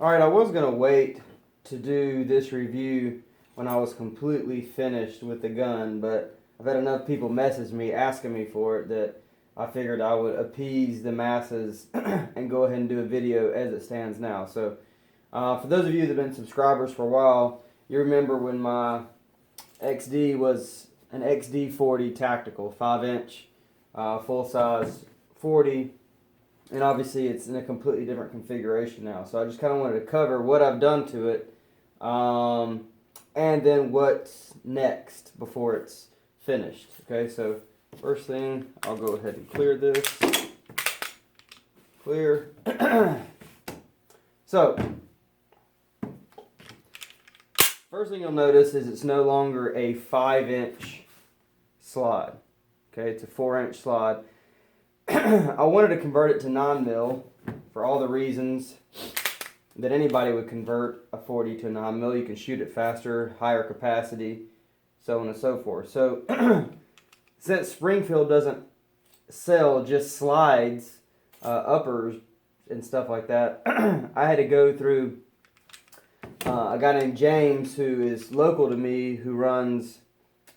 Alright, I was going to wait to do this review when I was completely finished with the gun, but I've had enough people message me asking me for it that I figured I would appease the masses and go ahead and do a video as it stands now. So, for those of you that have been subscribers for a while, you remember when my XD was an XD40 tactical, 5-inch, full size 40. And obviously it's in a completely different configuration now. So I just kind of wanted to cover what I've done to it, and then what's next before it's finished. Okay, so first thing, I'll go ahead and clear this. Clear. So, first thing you'll notice is it's no longer a 5-inch slide. Okay, it's a 4-inch slide. I wanted to convert it to 9mm for all the reasons that anybody would convert a 40 to a 9mm. You can shoot it faster, higher capacity, so on and so forth. So since Springfield doesn't sell just slides, uppers and stuff like that, I had to go through a guy named James who is local to me, who runs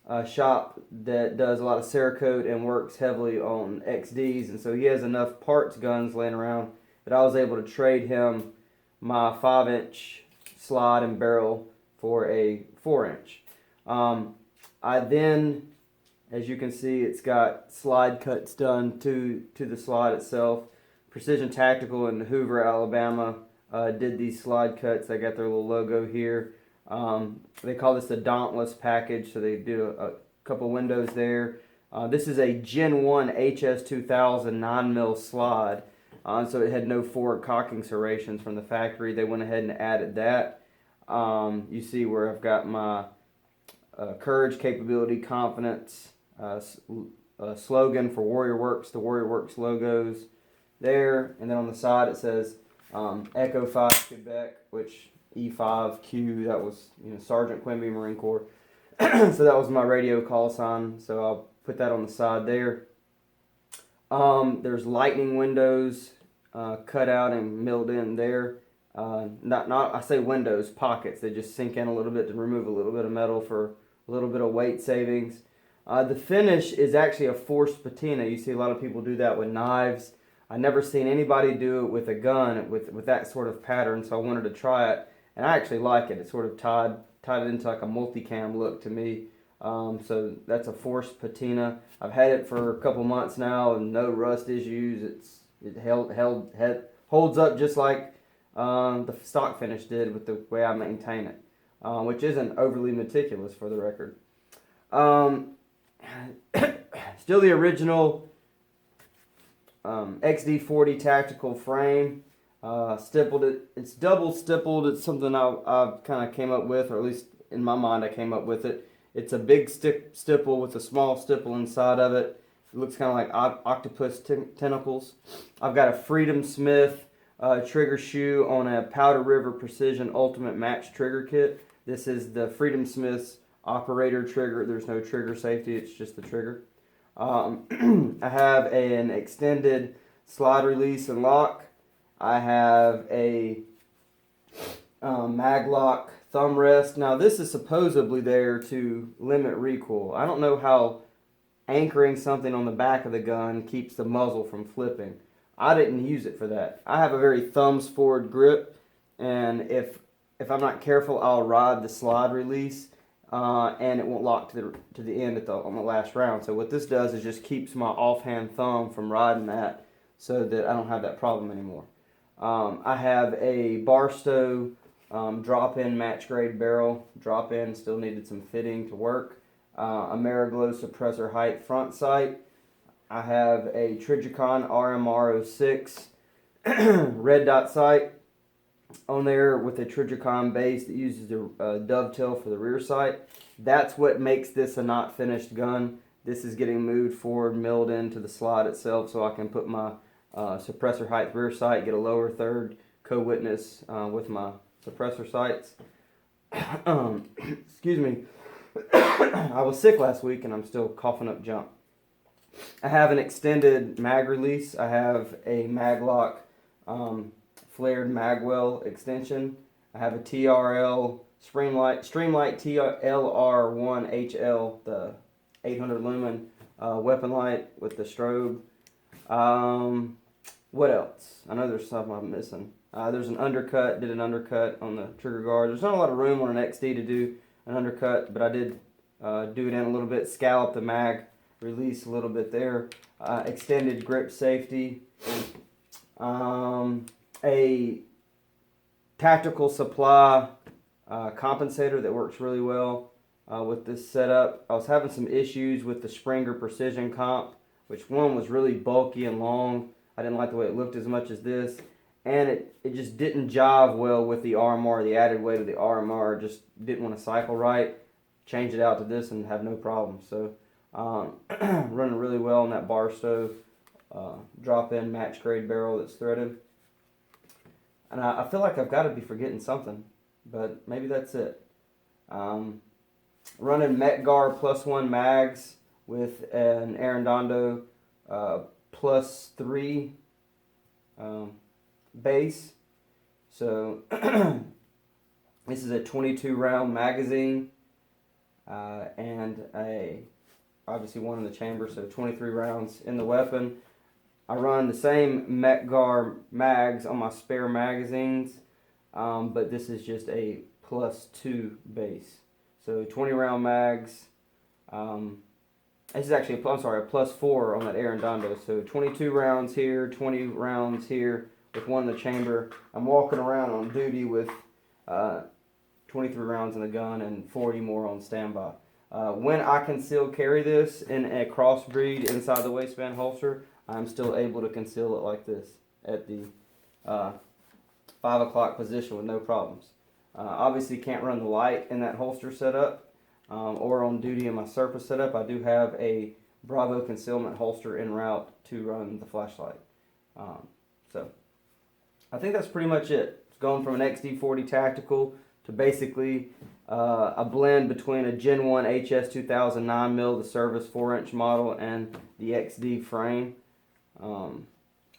a shop that does a lot of Cerakote and works heavily on XDs, and so he has enough parts guns laying around that I was able to trade him my 5-inch slide and barrel for a 4-inch. I then, as you can see, it's got slide cuts done to the slide itself. Precision Tactical in Hoover, Alabama did these slide cuts. They got their little logo here. They call this the Dauntless package, so they do a couple windows there. This is a Gen 1 HS2000 9mm slide, so it had no forward cocking serrations from the factory. They went ahead and added that. You see where I've got my courage, capability, confidence slogan for Warrior Works, the Warrior Works logos there, and then on the side it says Echo 5 Quebec, which E5Q, that was Sergeant Quimby, Marine Corps. So that was my radio call sign, so I'll put that on the side there. There's lightning windows cut out and milled in there. I say windows, pockets. They just sink in a little bit to remove a little bit of metal for a little bit of weight savings. The finish is actually a forced patina. You see a lot of people do that with knives. I never seen anybody do it with a gun with that sort of pattern, so I wanted to try it. And I actually like it. It sort of tied it into like a multicam look to me. So that's a forced patina. I've had it for a couple months now and no rust issues. It holds up just like the stock finish did with the way I maintain it, which isn't overly meticulous for the record. Still the original XD40 tactical frame. Stippled it. It's double stippled. It's something I kind of came up with, or at least in my mind I came up with it. It's a big stipple with a small stipple inside of it. It looks kind of like octopus tentacles. I've got a Freedom Smith trigger shoe on a Powder River Precision Ultimate Match trigger kit. This is the Freedom Smith's operator trigger. There's no trigger safety. It's just the trigger. I have an extended slide release and lock. I have a maglock thumb rest. Now this is supposedly there to limit recoil. I don't know how anchoring something on the back of the gun keeps the muzzle from flipping. I didn't use it for that. I have a very thumbs forward grip, and if I'm not careful, I'll ride the slide release, and it won't lock to the end on the last round. So what this does is just keeps my offhand thumb from riding that, so that I don't have that problem anymore. I have a Barstow drop-in match grade barrel. Drop-in still needed some fitting to work. A Mariglow suppressor height front sight. I have a Trijicon RMR06 red dot sight on there with a Trijicon base that uses a dovetail for the rear sight. That's what makes this a not finished gun. This is getting moved forward, milled into the slide itself, so I can put my suppressor height rear sight, get a lower third co-witness with my suppressor sights. Excuse me. I was sick last week and I'm still coughing up junk. I have an extended mag release. I have a maglock flared magwell extension. I have a TRL Streamlight TLR1HL, the 800 lumen weapon light with the strobe. What else? I know there's something I'm missing. There's an undercut, did an undercut on the trigger guard. There's not a lot of room on an XD to do an undercut, but I did do it in a little bit, scallop the mag, release a little bit there. Extended grip safety. A tactical supply compensator that works really well with this setup. I was having some issues with the Springer Precision Comp, which one was really bulky and long. I didn't like the way it looked as much as this, and it just didn't jive well with the RMR. The added weight of the RMR just didn't want to cycle right. Change it out to this and have no problem. So running really well on that bar stove, drop-in match grade barrel that's threaded. And I feel like I've got to be forgetting something, but maybe that's it. Running Metgar +1 mags with an Arredondo +3 base. So this is a 22 round magazine and obviously one in the chamber, so 23 rounds in the weapon. I run the same Metgar mags on my spare magazines, but this is just a +2 base. So 20 round mags. This is actually a +4 on that Arredondo. So 22 rounds here, 20 rounds here with one in the chamber. I'm walking around on duty with 23 rounds in the gun and 40 more on standby. When I conceal carry this in a crossbreed inside the waistband holster, I'm still able to conceal it like this at the 5 o'clock position with no problems. Obviously can't run the light in that holster setup or on duty in my surface setup. I do have a Bravo concealment holster en route to run the flashlight. So I think that's pretty much it. It's going from an XD40 Tactical to basically a blend between a Gen 1 HS2000 9mm, the service 4-inch model, and the XD frame.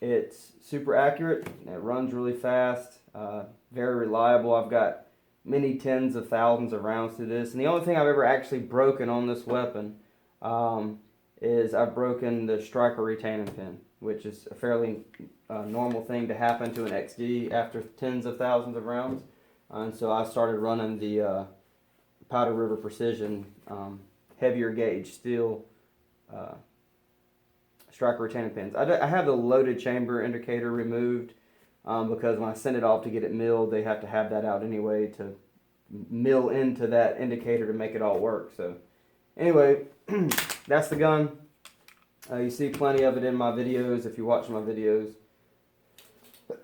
It's super accurate. It runs really fast. Very reliable. I've got many tens of thousands of rounds through this. And the only thing I've ever actually broken on this weapon is I've broken the striker retaining pin, which is a fairly normal thing to happen to an XD after tens of thousands of rounds. And so I started running the Powder River Precision heavier gauge steel striker retaining pins. I have the loaded chamber indicator removed because when I send it off to get it milled, they have to have that out anyway to mill into that indicator to make it all work. So anyway, that's the gun. You see plenty of it in my videos if you watch my videos.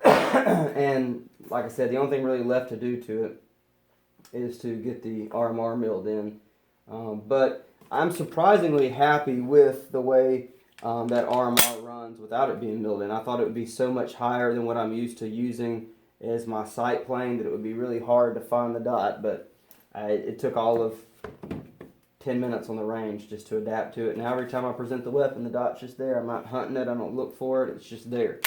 And like I said, the only thing really left to do to it is to get the RMR milled in. But I'm surprisingly happy with the way that RMR runs without it being milled in. I thought it would be so much higher than what I'm used to using as my sight plane that it would be really hard to find the dot, but it took all of 10 minutes on the range just to adapt to it. Now every time I present the weapon, the dot's just there. I'm not hunting it, I don't look for it, it's just there.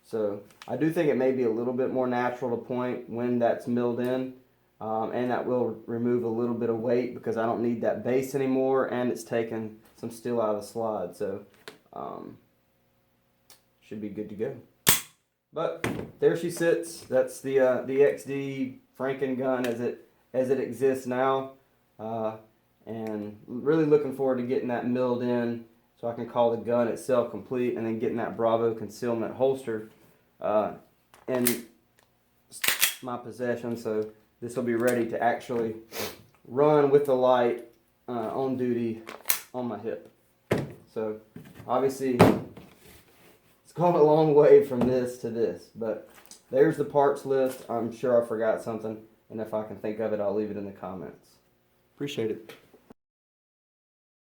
So I do think it may be a little bit more natural to point when that's milled in, and that will remove a little bit of weight because I don't need that base anymore, and it's taken some steel out of the slide. So should be good to go. But there she sits. That's the XD Franken gun as it exists now, and really looking forward to getting that milled in so I can call the gun itself complete, and then getting that Bravo concealment holster in my possession. So this will be ready to actually run with the light on duty on my hip. So obviously it's gone a long way from this to this, but there's the parts list. I'm sure I forgot something, and if I can think of it, I'll leave it in the comments. Appreciate it.